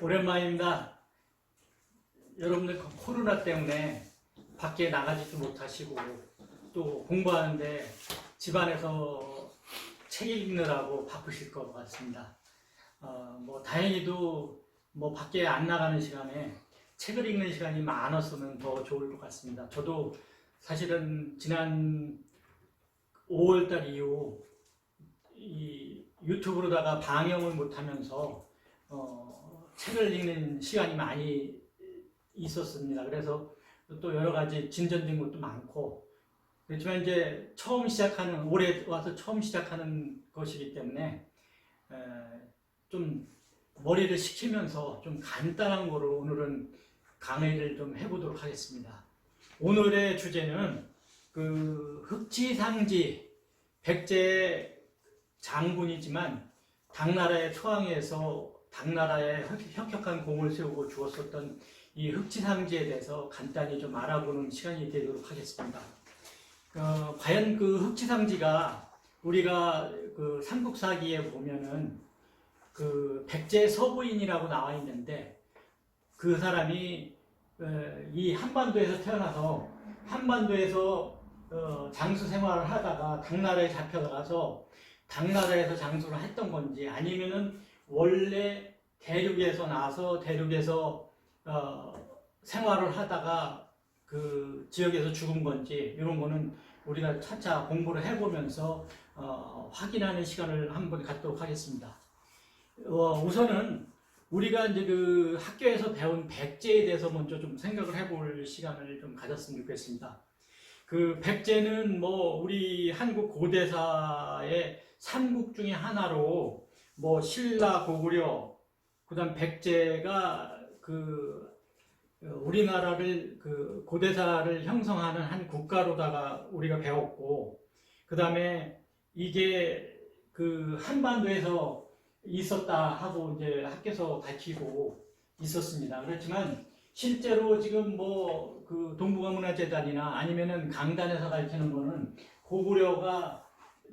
오랜만입니다. 여러분들 코로나 때문에 밖에 나가지도 못하시고 또 공부하는데 집안에서 책 읽느라고 바쁘실 것 같습니다. 다행히도 밖에 안 나가는 시간에 책을 읽는 시간이 많았으면 더 좋을 것 같습니다. 저도 사실은 지난 5월달 이후 이 유튜브로다가 방영을 못하면서 책을 읽는 시간이 많이 있었습니다. 그래서 또 여러 가지 진전된 것도 많고, 그렇지만 이제 올해 와서 처음 시작하는 것이기 때문에 좀 머리를 식히면서 좀 간단한 거로 오늘은 강의를 좀 해보도록 하겠습니다. 오늘의 주제는 그 흑지상지 백제 장군이지만 당나라의 초항에서 당나라에 혁혁한 공을 세우고 주었었던 이 흑지상지에 대해서 간단히 좀 알아보는 시간이 되도록 하겠습니다. 과연 그 흑지상지가 우리가 그 삼국사기에 보면은 그 백제 서부인이라고 나와 있는데, 그 사람이 이 한반도에서 태어나서 한반도에서 장수 생활을 하다가 당나라에 잡혀가서 당나라에서 장수를 했던 건지, 아니면은 원래 대륙에서 나와서 대륙에서 생활을 하다가 그 지역에서 죽은 건지, 이런 거는 우리가 차차 공부를 해보면서 확인하는 시간을 한번 갖도록 하겠습니다. 우선은 우리가 이제 그 학교에서 배운 백제에 대해서 먼저 좀 생각을 해볼 시간을 좀 가졌으면 좋겠습니다. 그 백제는 우리 한국 고대사의 삼국 중에 하나로 신라, 고구려, 그다음 백제가 그 우리나라를 그 고대사를 형성하는 한 국가로다가 우리가 배웠고, 그다음에 이게 그 한반도에서 있었다 하고 이제 학교에서 가르치고 있었습니다. 그렇지만 실제로 지금 그 동북아문화재단이나 아니면은 강단에서 가르치는 거는 고구려가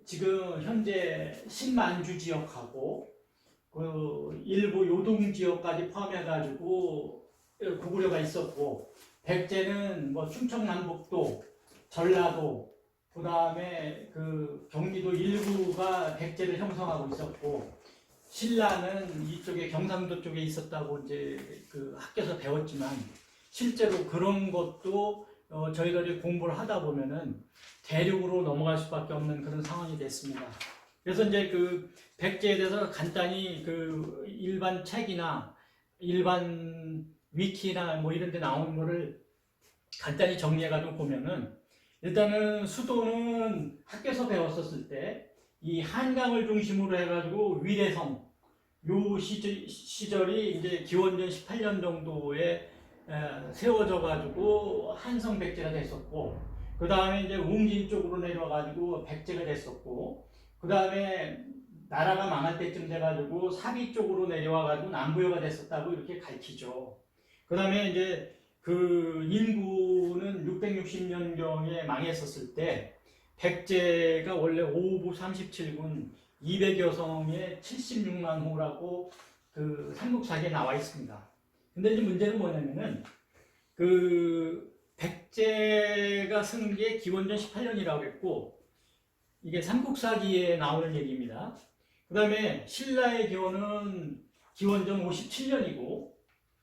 지금 현재 신만주 지역하고 그 일부 요동 지역까지 포함해가지고 고구려가 있었고, 백제는 충청남북도, 전라도, 그 다음에 그 경기도 일부가 백제를 형성하고 있었고, 신라는 이쪽에 경상도 쪽에 있었다고 이제 그 학교에서 배웠지만, 실제로 그런 것도 저희들이 공부를 하다 보면은 대륙으로 넘어갈 수밖에 없는 그런 상황이 됐습니다. 그래서 이제 그 백제에 대해서 간단히 그 일반 책이나 일반 위키나 이런 데 나오는 거를 간단히 정리해가지고 보면은, 일단은 수도는 학교에서 배웠었을 때 이 한강을 중심으로 해가지고 위례성, 요 시절이 이제 기원전 18년 정도에 세워져 가지고 한성 백제가 됐었고, 그 다음에 이제 웅진 쪽으로 내려와 가지고 백제가 됐었고, 그 다음에 나라가 망할 때쯤 돼가지고 사비 쪽으로 내려와 가지고 남부여가 됐었다고 이렇게 가르치죠. 그 다음에 이제 그 인구는 660년경에 망했었을 때 백제가 원래 오부 37군 200여 성에 76만 호라고 그 삼국사기에 나와 있습니다. 근데 이제 문제는 뭐냐면은 그 백제가 쓴 게 기원전 18년이라고 했고, 이게 삼국사기에 나오는 얘기입니다. 그 다음에 신라의 기원은 기원전 57년이고,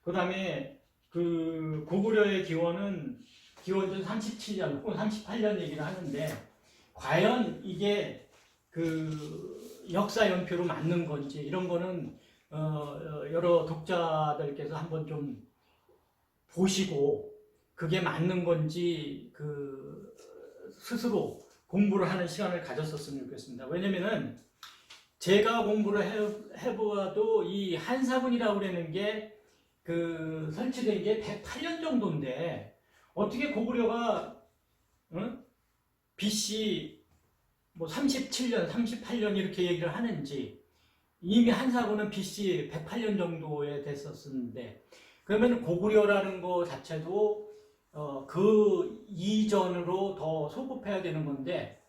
그 다음에 그 고구려의 기원은 기원전 37년 혹은 38년 얘기를 하는데, 과연 이게 그 역사 연표로 맞는 건지, 이런 거는 여러 독자들께서 한번 좀 보시고 그게 맞는 건지 그 스스로 공부를 하는 시간을 가졌었으면 좋겠습니다. 왜냐면은 제가 공부를 해보아도 이 한사군이라고 그러는 게 그 설치된 게 108년 정도인데, 어떻게 고구려가 BC 37년, 38년 이렇게 얘기를 하는지, 이미 한사군은 BC 108년 정도에 됐었는데, 그러면 고구려라는 거 자체도 그 이전으로 더 소급해야 되는 건데,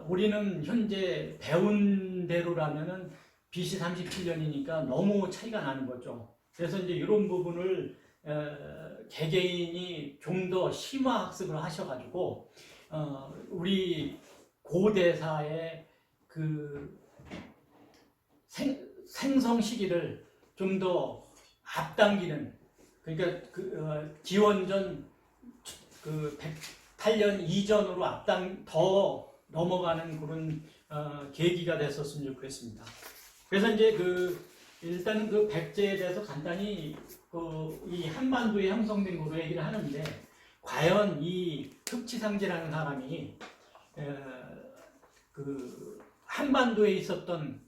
우리는 현재 배운 대로라면은 BC 37년이니까 너무 차이가 나는 거죠. 그래서 이제 이런 부분을 개개인이 좀 더 심화 학습을 하셔가지고 우리 고대사의 그 생성 시기를 좀 더 앞당기는, 그러니까 기원전 그 108년 이전으로 더 넘어가는 그런 계기가 됐었으면 좋겠습니다. 그래서 이제 일단은 그 백제에 대해서 간단히 이 한반도에 형성된 거로 얘기를 하는데, 과연 이 흑치상제라는 사람이 그 한반도에 있었던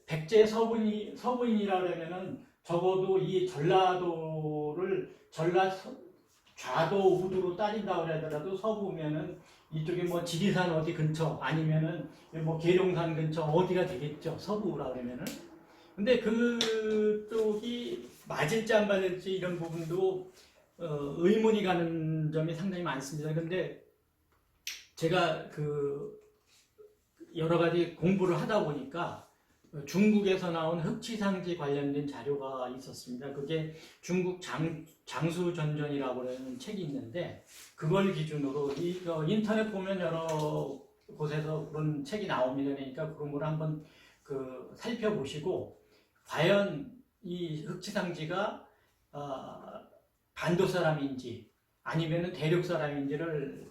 백제 서부인이라면은 적어도 이 전라도를 좌도 우도로 따진다고 하더라도 서부면은 이쪽에 뭐 지리산 어디 근처 아니면은 뭐 계룡산 근처 어디가 되겠죠, 서부라 그러면은. 근데 그쪽이 맞을지 안 맞을지 이런 부분도 의문이 가는 점이 상당히 많습니다. 근데 제가 여러 가지 공부를 하다 보니까 중국에서 나온 흑치상지 관련된 자료가 있었습니다. 그게 중국 장수전전이라고 하는 책이 있는데, 그걸 기준으로 인터넷 보면 여러 곳에서 그런 책이 나옵니다. 그러니까 그런 걸 한번 살펴보시고, 과연 이 흑치상지가 반도 사람인지 아니면 대륙 사람인지를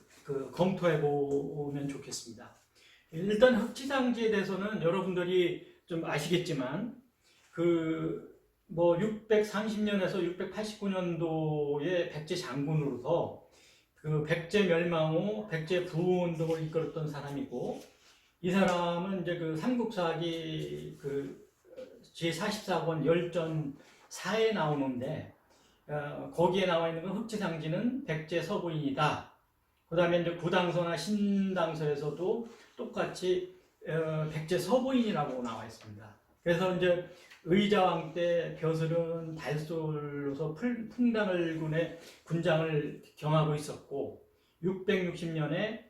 검토해 보면 좋겠습니다. 일단 흑치상지에 대해서는 여러분들이 좀 아시겠지만 뭐 630년에서 689년도에 백제 장군으로서 백제 멸망 후 백제 부흥 운동을 이끌었던 사람이고, 이 사람은 이제 삼국사기 제44권 열전 4에 나오는데, 거기에 나와 있는 건 흑치상지는 백제 서부인이다. 그 다음에 이제 구당서나 신당서에서도 똑같이 백제 서부인이라고 나와 있습니다. 그래서 이제 의자왕 때 벼슬은 달솔로서 풍당을군의 군장을 경하고 있었고, 660년에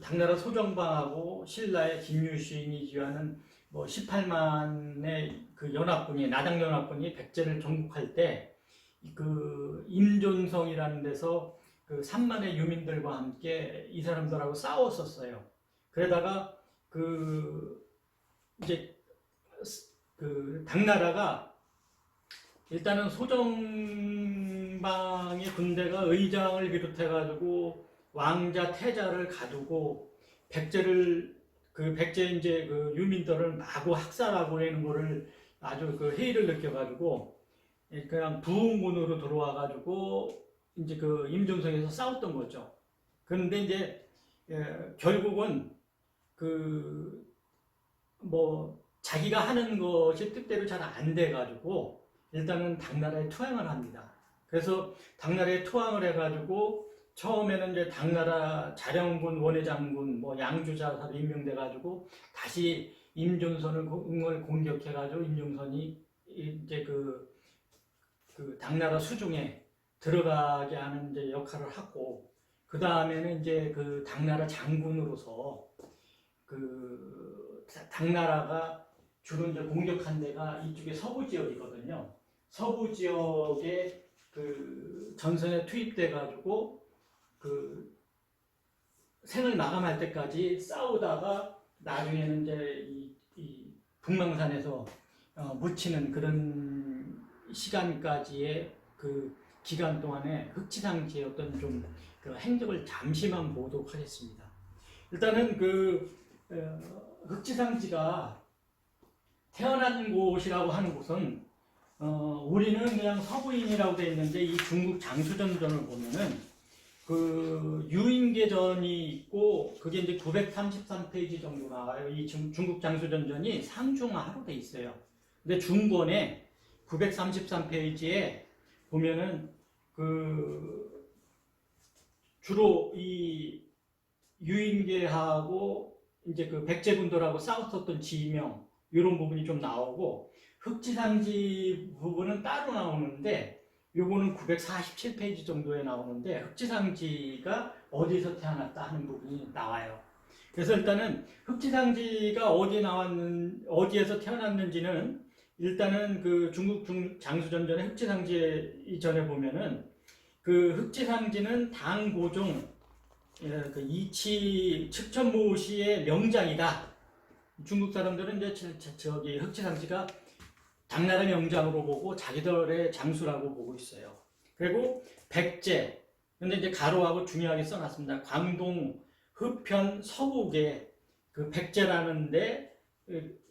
당나라 소정방하고 신라의 김유신이 기하는 뭐 18만의 연합군이, 나당 연합군이 백제를 정복할 때 임존성이라는 데서 3만의 유민들과 함께 이 사람들하고 싸웠었어요. 그러다가 이제 당나라가 일단은 소정방의 군대가 의장을 비롯해가지고 왕자 태자를 가두고 백제를 백제 이제 유민들을 마구 학살하고 있는 거를 아주 회의를 느껴가지고 그냥 부흥군으로 들어와가지고 이제 임종성에서 싸웠던 거죠. 그런데 이제 결국은 뭐 자기가 하는 것이 뜻대로 잘 안 돼가지고 일단은 당나라에 투항을 합니다. 그래서 당나라에 투항을 해가지고 처음에는 이제 당나라 자령군, 원해장군, 뭐 양주자사로 임명돼가지고 다시 임종선을 공격해가지고 임종선이 이제 당나라 수중에 들어가게 하는 이제 역할을 하고, 그 다음에는 이제 당나라 장군으로서 당나라가 주로 이제 공격한 데가 이쪽에 서부 지역이거든요. 서부 지역에 전선에 투입돼 가지고 생을 마감할 때까지 싸우다가 나중에는 이제 이 북망산에서 묻히는 그런 시간까지의 기간 동안에 흑치상지의 어떤 좀 행적을 잠시만 보도록 하겠습니다. 일단은 흑치상지가 태어난 곳이라고 하는 곳은 우리는 그냥 서부인이라고 되어 있는데, 이 중국 장수전전을 보면은 유인계전이 있고, 그게 이제 933페이지 정도 나와요. 이 중국 장수전전이 상중하로 되어 있어요. 근데 중권에 933페이지에 보면은 주로 이 유인계하고 이제 백제군들하고 싸웠었던 지명, 이런 부분이 좀 나오고, 흑치상지 부분은 따로 나오는데 요거는 947페이지 정도에 나오는데, 흑치상지가 어디서 태어났다 하는 부분이 나와요. 그래서 일단은 흑치상지가 어디에서 태어났는지는 일단은 그 중국 장수전전의 흑지상지 이전에 보면은 그 흑지상지는 당고종 그 이치 측천모시의 명장이다. 중국 사람들은 이제 저기 흑지상지가 당나라 명장으로 보고 자기들의 장수라고 보고 있어요. 그리고 백제, 근데 이제 가로하고 중요하게 써놨습니다. 광동 흡현 서북에 그 백제라는데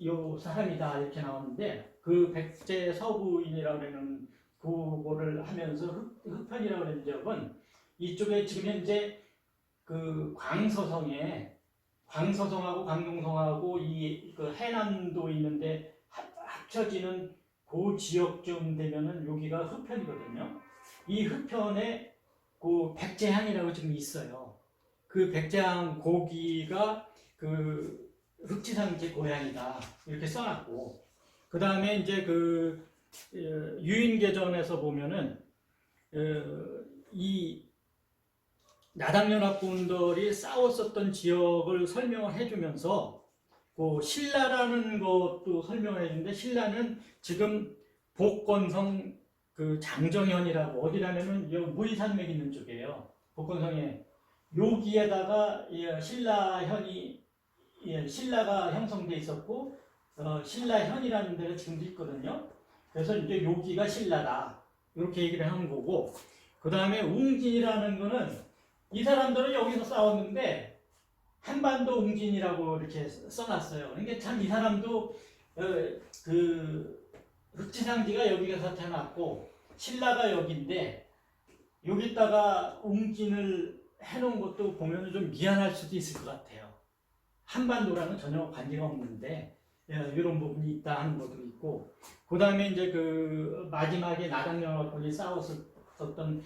요 사람이다 이렇게 나오는데 그 백제 서부인이라고 하는 그거를 하면서 흡현이라고 하는 적은 이쪽에 지금 현재 그 광서성하고 광동성하고 그 해남도 있는데 합쳐지는 그 지역쯤 되면은 여기가 흡현이거든요. 이 흡현에 그 백제향이라고 지금 있어요. 그 백제향 고기가 그 흑지상지 고향이다 이렇게 써놨고, 그 다음에 이제 그 유인계전에서 보면은 이 나당연합군들이 싸웠었던 지역을 설명을 해주면서 그 신라라는 것도 설명을 해주는데, 신라는 지금 복건성 그 장정현이라고 어디라면은 무의산맥 있는 쪽이에요. 복건성에 여기에다가 신라가 형성돼 있었고 신라현이라는 데가 지금도 있거든요. 그래서 이제 여기가 신라다 이렇게 얘기를 하는 거고, 그 다음에 웅진이라는 거는 이 사람들은 여기서 싸웠는데 한반도 웅진이라고 이렇게 써놨어요. 그러니까 참 이 사람도 그 흑지상지가 여기가 태어났고 신라가 여기인데 여기다가 웅진을 해놓은 것도 보면 좀 미안할 수도 있을 것 같아요. 한반도랑은 전혀 관계가 없는데 이런 부분이 있다 하는 것도 있고, 그 다음에 이제 그 마지막에 나당연합군이 싸웠었던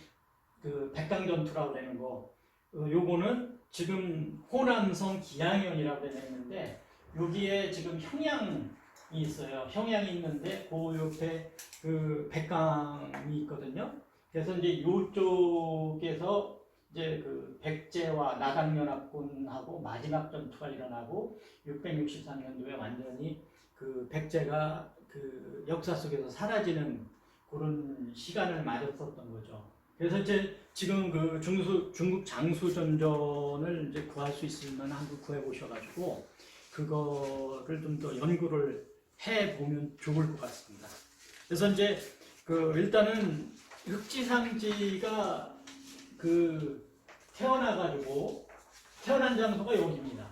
그 백강전투라고 되는 거, 요거는 지금 호남성 기양현이라고 되어 있는데 여기에 지금 형양이 있어요. 형양이 있는데 그 옆에 그 백강이 있거든요. 그래서 이제 이쪽에서 이제 그 백제와 나당연합군하고 마지막 전투가 일어나고 663년도에 완전히 그 백제가 그 역사 속에서 사라지는 그런 시간을 맞았었던 거죠. 그래서 이제 지금 그 중국 장수전전을 이제 구할 수 있으면 한번 구해 보셔가지고 그거를 좀 더 연구를 해 보면 좋을 것 같습니다. 그래서 이제 그 일단은 흑지상지가 그 태어난 장소가 여기입니다.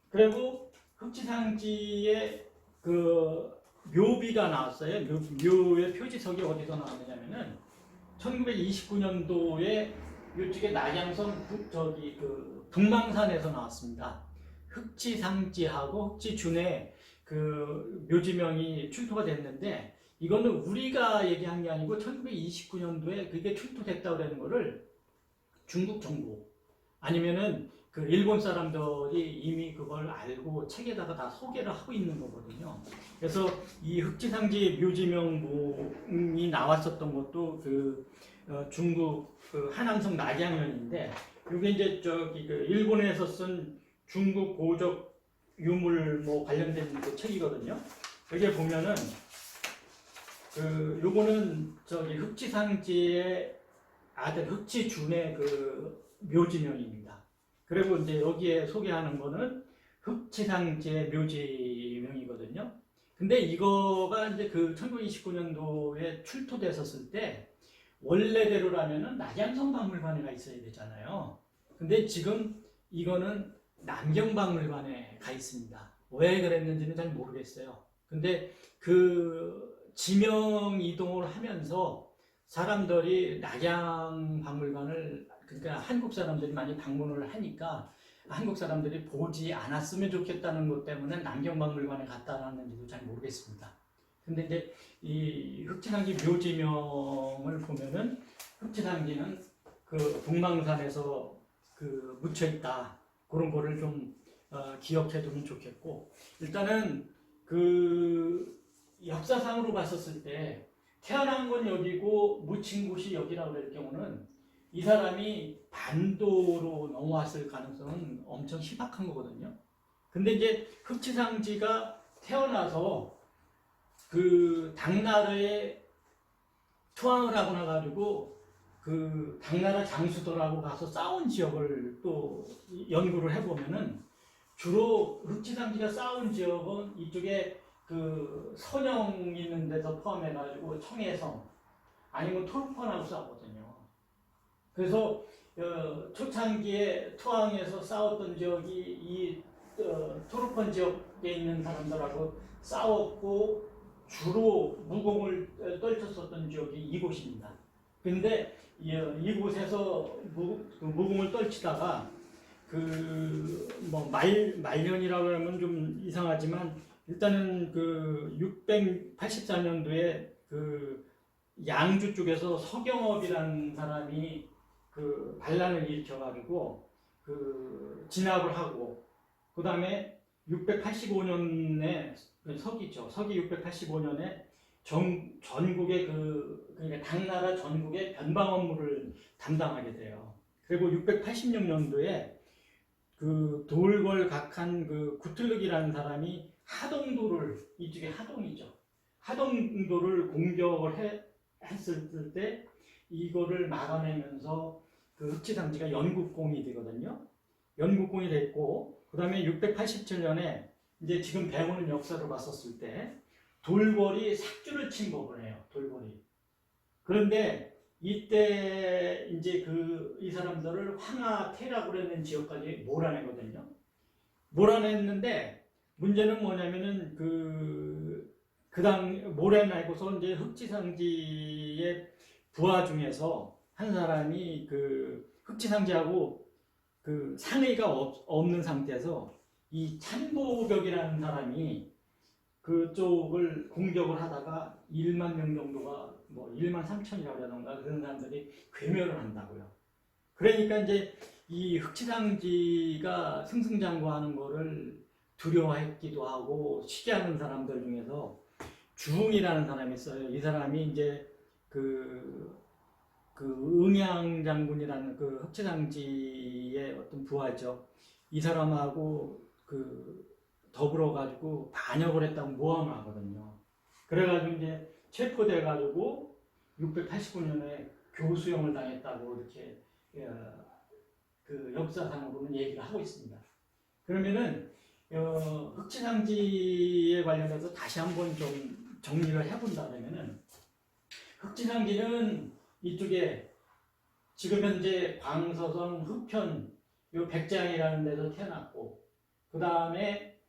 그리고 흑지상지에 그 묘비가 나왔어요. 묘의 표지석이 어디서 나왔느냐면은 1929년도에 이쪽에 낙양성 그 북망산에서 나왔습니다. 흑지상지하고 흑지준의 그 묘지명이 출토가 됐는데, 이거는 우리가 얘기한 게 아니고 1929년도에 그게 출토됐다고 하는 거를 중국 정부 아니면은 그 일본 사람들이 이미 그걸 알고 책에다가 다 소개를 하고 있는 거거든요. 그래서 이 흑지상지 묘지명이 나왔었던 것도 그 중국 그 하남성 낙양현인데, 이게 이제 저기 그 일본에서 쓴 중국 고적 유물 뭐 관련된 그 책이거든요. 여기에 보면은 그 요거는 저기 흑지상지의 아들 흑지준의 그 묘지명입니다. 그리고 이제 여기에 소개하는 거는 흑지상지의 묘지명이거든요. 근데 이거가 이제 그 1929년도에 출토됐었을 때 원래대로라면은 낙양성 박물관에가 있어야 되잖아요. 근데 지금 이거는 남경박물관에 가 있습니다. 왜 그랬는지는 잘 모르겠어요. 근데 그 지명 이동을 하면서 사람들이 낙양박물관을, 그러니까 한국 사람들이 많이 방문을 하니까 한국 사람들이 보지 않았으면 좋겠다는 것 때문에 남경박물관에 갔다 왔는지도 잘 모르겠습니다. 근데 이제 이 흑지상지 묘지명을 보면은 흑지상지는 그 북망산에서 그 묻혀 있다, 그런 거를 좀 기억해 두면 좋겠고, 일단은 그 역사상으로 봤었을 때 태어난 건 여기고 묻힌 곳이 여기라고 할 경우는 이 사람이 반도로 넘어왔을 가능성은 엄청 희박한 거거든요. 근데 이제 흑지상지가 태어나서 그 당나라에 투항을 하고 나가지고 그 당나라 장수들하고 가서 싸운 지역을 또 연구를 해보면은 주로 흑지상지가 싸운 지역은 이쪽에 그 선영 있는 데서 포함해가지고 청해성 아니면 토르폰하고 싸웠거든요. 그래서 초창기에 투항에서 싸웠던 지역이 이 토르폰 지역에 있는 사람들하고 싸웠고 주로 무공을 떨쳤었던 지역이 이곳입니다. 근데 이곳에서 무공을 떨치다가 그 뭐 말년이라고 하면 좀 이상하지만 일단은 그 684년도에 그 양주 쪽에서 서경업이라는 사람이 그 반란을 일으켜가지고 그 진압을 하고 그 다음에 685년에 서기죠. 서기 685년에 전국의 그러니까 당나라 전국의 변방 업무를 담당하게 돼요. 그리고 686년도에 그 돌궐 각한 그 구틀륵이라는 사람이 하동도를 이쪽에 하동이죠. 하동도를 공격을 했을 때 이거를 막아내면서 그 흑지상지가 연국공이 되거든요. 연국공이 됐고 그 다음에 687년에 이제 지금 배우는 역사로 봤었을 때 돌궐이 삭주를 침범을 해요. 돌궐이. 그런데 이때 이제 이 사람들을 황하태라고 하는 지역까지 몰아내거든요. 몰아냈는데 문제는 뭐냐면은 몰아내고서 이제 흑지상지의 부하 중에서 한 사람이 그 흑지상지하고 그 상의가 없는 상태에서 이 찬보벽이라는 사람이 그쪽을 공격을 하다가 1만 명 정도가 뭐 1만 3천이라고 하던가 그런 사람들이 괴멸을 한다고요. 그러니까 이제 이 흑지상지가 승승장구하는 거를 두려워했기도 하고 시기하는 사람들 중에서 주웅이라는 사람이 있어요. 이 사람이 이제 그 응양 장군이라는 그 흑지상지의 어떤 부하죠. 이 사람하고 더불어 가지고 반역을 했다고 모함을 하거든요. 그래가지고 이제 체포돼 가지고 689년에 교수형을 당했다고 이렇게 그 역사상으로는 얘기를 하고 있습니다. 그러면은 흑지상지에 관련해서 다시 한번 좀 정리를 해본다면은 흑지상지는 이쪽에 지금 현재 광서성 흑편 요 백장이라는 데서 태어났고 그 다음에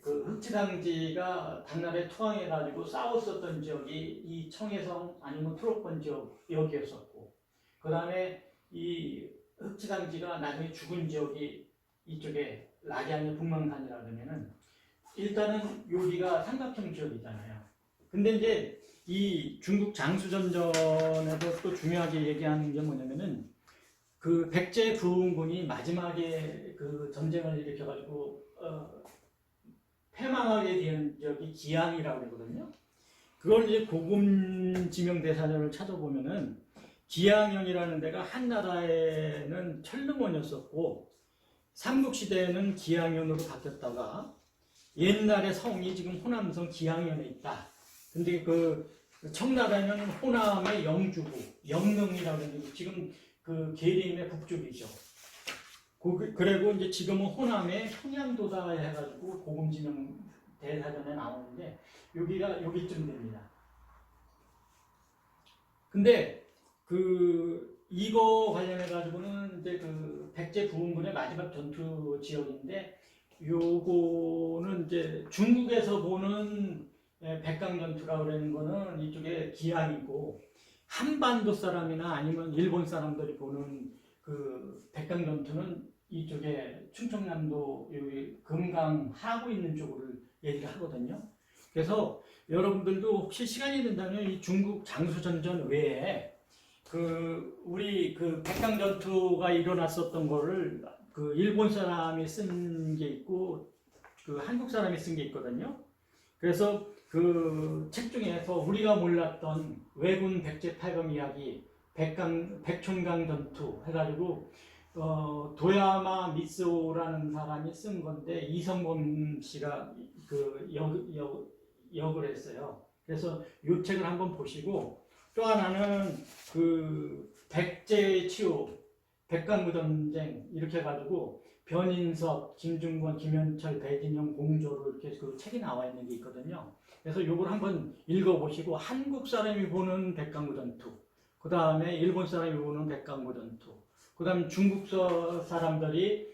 그 흑지상지가 당나라에 투항해가지고 싸웠었던 지역이 이 청해성 아니면 트로폰 지역 여기였었고 그 다음에 이 흑지상지가 나중에 죽은 지역이 이쪽에 라지아니 북망산이라 그러면은 일단은 여기가 삼각형 지역이잖아요. 근데 이제 이 중국 장수전전에서 또 중요하게 얘기하는 게 뭐냐면은 그 백제 부흥군이 마지막에 그 전쟁을 일으켜가지고 패망하게 된 지역이 기양이라고 그러거든요. 그걸 이제 고금지명대사전을 찾아보면은 기양현이라는 데가 한나라에는 철릉원이었었고 삼국시대에는 기양현으로 바뀌었다가 옛날의 성이 지금 호남성 기양현에 있다. 근데 그 청나라에는 호남의 영주고 영릉이라고 하는 지금 그 계림의 북쪽이죠. 그리고 이제 지금은 호남의 평양도다 해가지고 고금지명 대사전에 나오는데 여기가 여기쯤 됩니다. 근데 이거 관련해 가지고는 이제 그 백제 부흥군의 마지막 전투 지역인데 요거는 이제 중국에서 보는 백강전투라고 그러는 거는 이쪽에 기양이고 한반도 사람이나 아니면 일본 사람들이 보는 그 백강전투는 이쪽에 충청남도 여기 금강 하고 있는 쪽으로 얘기를 하거든요. 그래서 여러분들도 혹시 시간이 된다면 이 중국 장수전전 외에 우리 백강전투가 일어났었던 거를 그 일본 사람이 쓴 게 있고 그 한국 사람이 쓴 게 있거든요. 그래서 그 책 중에서 우리가 몰랐던 왜군 백제 팔검 이야기 백촌강 전투 해가지고 도야마 미스오라는 사람이 쓴 건데 이성범 씨가 역을 했어요. 그래서 이 책을 한번 보시고 또 하나는 그 백제 치유, 백강구 전쟁 이렇게 해가지고 변인섭, 김중권, 김현철, 배진영, 공조로 이렇게 그 책이 나와 있는 게 있거든요. 그래서 이걸 한번 읽어보시고 한국 사람이 보는 백강구 전투, 그 다음에 일본 사람이 보는 백강구 전투, 그 다음에 중국 사람들이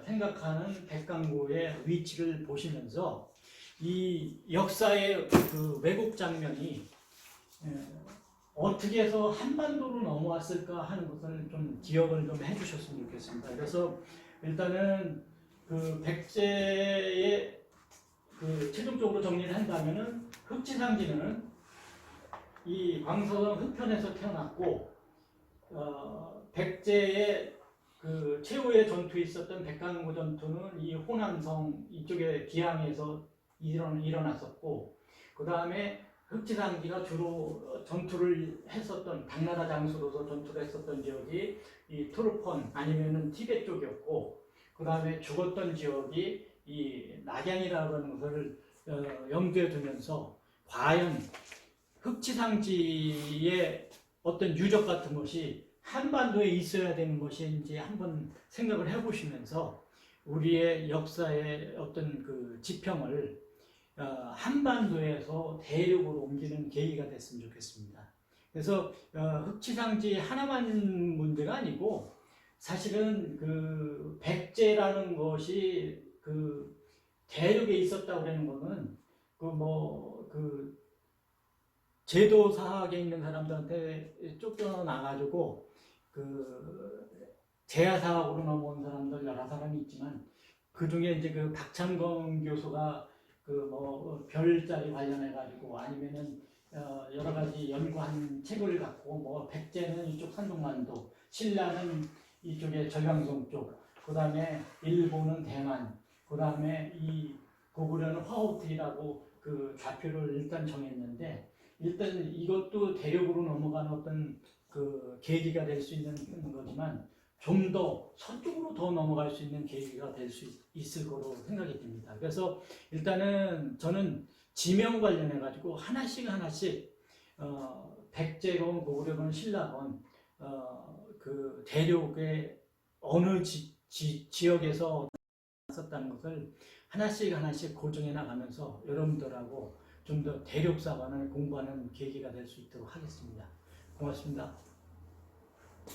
생각하는 백강구의 위치를 보시면서 이 역사의 그 왜곡 장면이 어떻게 해서 한반도로 넘어왔을까 하는 것을 좀 기억을 좀 해주셨으면 좋겠습니다. 그래서 일단은 그 백제의 그 최종적으로 정리를 한다면은 흑지상지는 이 광서성 흑편에서 태어났고 백제의 그 최후의 전투에 있었던 백강구 전투는 이 호남성 이쪽에 기항에서 일어났었고 그 다음에 흑지상지가 주로 전투를 했었던 당나라 장수로서 전투를 했었던 지역이 이 토르폰 아니면은 티베트 쪽이었고 그 다음에 죽었던 지역이 이 낙양이라고 하는 것을 염두에 두면서 과연 흑지상지의 어떤 유적 같은 것이 한반도에 있어야 되는 것인지 한번 생각을 해보시면서 우리의 역사의 어떤 그 지평을 한반도에서 대륙으로 옮기는 계기가 됐으면 좋겠습니다. 그래서 흑지상지 하나만 문제가 아니고 사실은 그 백제라는 것이 그 대륙에 있었다고 하는 것은 그 제도 사학에 있는 사람들한테 쫓겨나가지고 그 제야사학으로 넘어온 사람들 여러 사람이 있지만 그 중에 이제 그 박찬건 교수가 그 별자리 관련해 가지고 아니면은 여러 가지 연구한 책을 갖고 백제는 이쪽 산둥만도, 신라는 이쪽에 절강성 쪽, 그 다음에 일본은 대만, 그 다음에 이 고구려는 화호트라고 그 좌표를 일단 정했는데 일단 이것도 대륙으로 넘어가는 어떤 그 계기가 될 수 있는 거지만 좀 더 서쪽으로 더 넘어갈 수 있는 계기가 될 수 있을 거로 생각이 듭니다. 그래서 일단은 저는 지명 관련해 가지고 하나씩 백제건 고구려건 신라건 그 대륙의 어느 지역에서 썼다는 것을 하나씩 고정해 나가면서 여러분들하고 좀 더 대륙사관을 공부하는 계기가 될 수 있도록 하겠습니다. 고맙습니다.